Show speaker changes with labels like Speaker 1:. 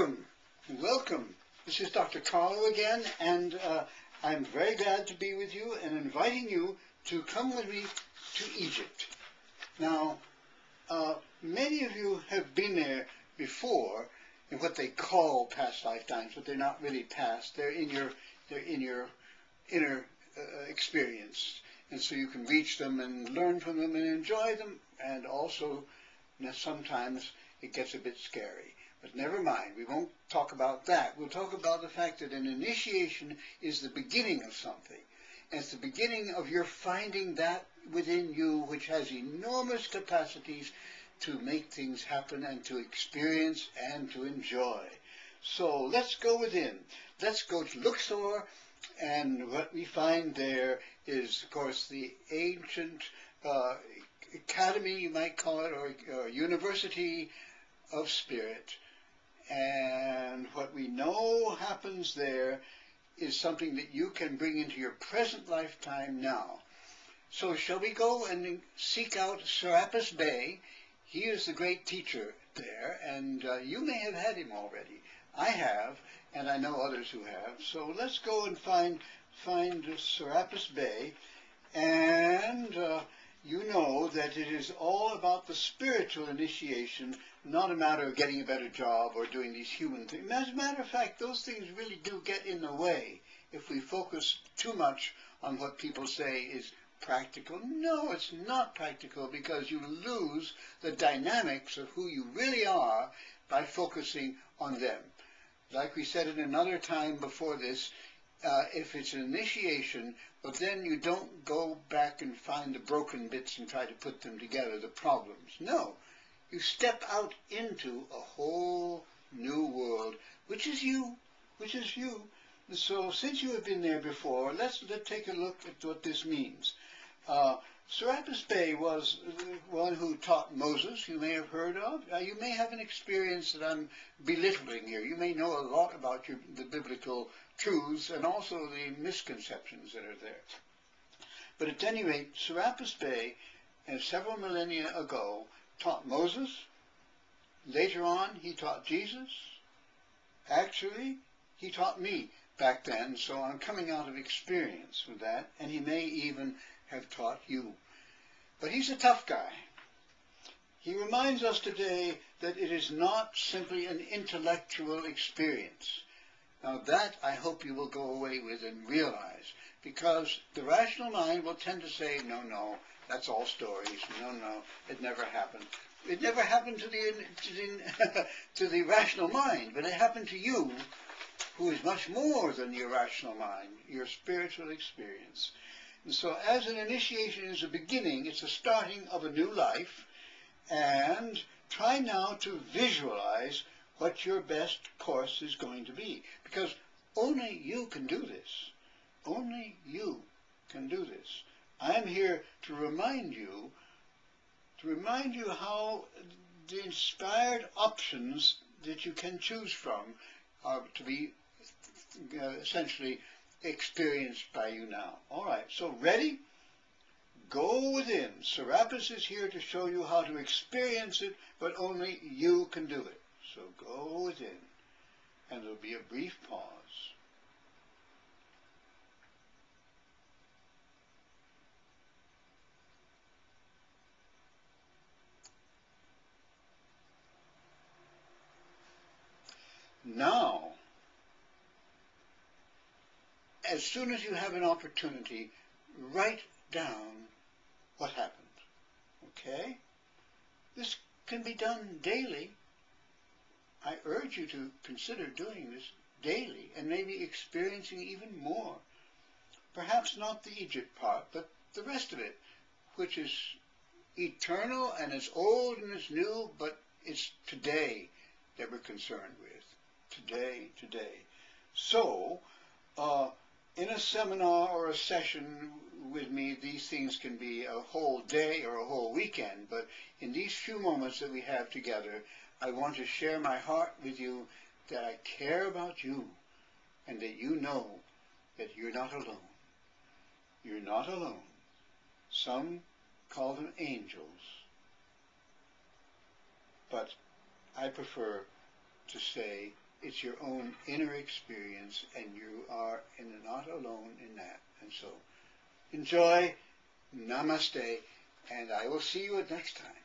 Speaker 1: Welcome, welcome. This is Dr. Carlo again, and I'm very glad to be with you and inviting you to come with me to Egypt. Now, many of you have been there before in what they call past lifetimes, but they're not really past. They're in your inner experience, and so you can reach them and learn from them and enjoy them, and also sometimes it gets a bit scary. But never mind, we won't talk about that. We'll talk about the fact that an initiation is the beginning of something. And it's the beginning of your finding that within you which has enormous capacities to make things happen and to experience and to enjoy. So let's go within. Let's go to Luxor, and what we find there is, of course, the ancient academy, you might call it, or university of spirit. And what we know happens there is something that you can bring into your present lifetime now. So shall we go and seek out Serapis Bey? He is the great teacher there, and you may have had him already. I have, and I know others who have. So let's go and find Serapis Bey, and you know that it is all about the spiritual initiation, not a matter of getting a better job or doing these human things. As a matter of fact, those things really do get in the way if we focus too much on what people say is practical. No, it's not practical, because you lose the dynamics of who you really are by focusing on them. Like we said at another time before this, if it's an initiation, but then you don't go back and find the broken bits and try to put them together, the problems. No, you step out into a whole new world, which is you, which is you. So since you have been there before, let's take a look at what this means. Serapis Bey was one who taught Moses, you may have heard of. You may have an experience that I'm belittling here. You may know a lot about the biblical truths and also the misconceptions that are there. But at any rate, Serapis Bey, several millennia ago, taught Moses. Later on, he taught Jesus. Actually, he taught me back then, so I'm coming out of experience with that, and he may even have taught you. But he's a tough guy. He reminds us today that it is not simply an intellectual experience. Now that I hope you will go away with and realize, because the rational mind will tend to say, no, no, that's all stories. No, no, it never happened. It never happened to the rational mind, but it happened to you, who is much more than your rational mind, your spiritual experience. And so as an initiation is a beginning, it's a starting of a new life, and try now to visualize what your best course is going to be, because only you can do this. Only you can do this. I'm here to remind you how the inspired options that you can choose from are to be essentially experienced by you now. All right, so ready? Go within. Serapis is here to show you how to experience it, but only you can do it. So go within, and there'll be a brief pause. Now, as soon as you have an opportunity, write down what happened. Okay? This can be done daily. I urge you to consider doing this daily and maybe experiencing even more. Perhaps not the Egypt part, but the rest of it, which is eternal and it's old and it's new, but it's today that we're concerned with. Today. So, in a seminar or a session with me, these things can be a whole day or a whole weekend, but in these few moments that we have together, I want to share my heart with you, that I care about you, and that you know that you're not alone. You're not alone. Some call them angels, but I prefer to say It's your own inner experience, and you are not alone in that. And so, enjoy, namaste, and I will see you at next time.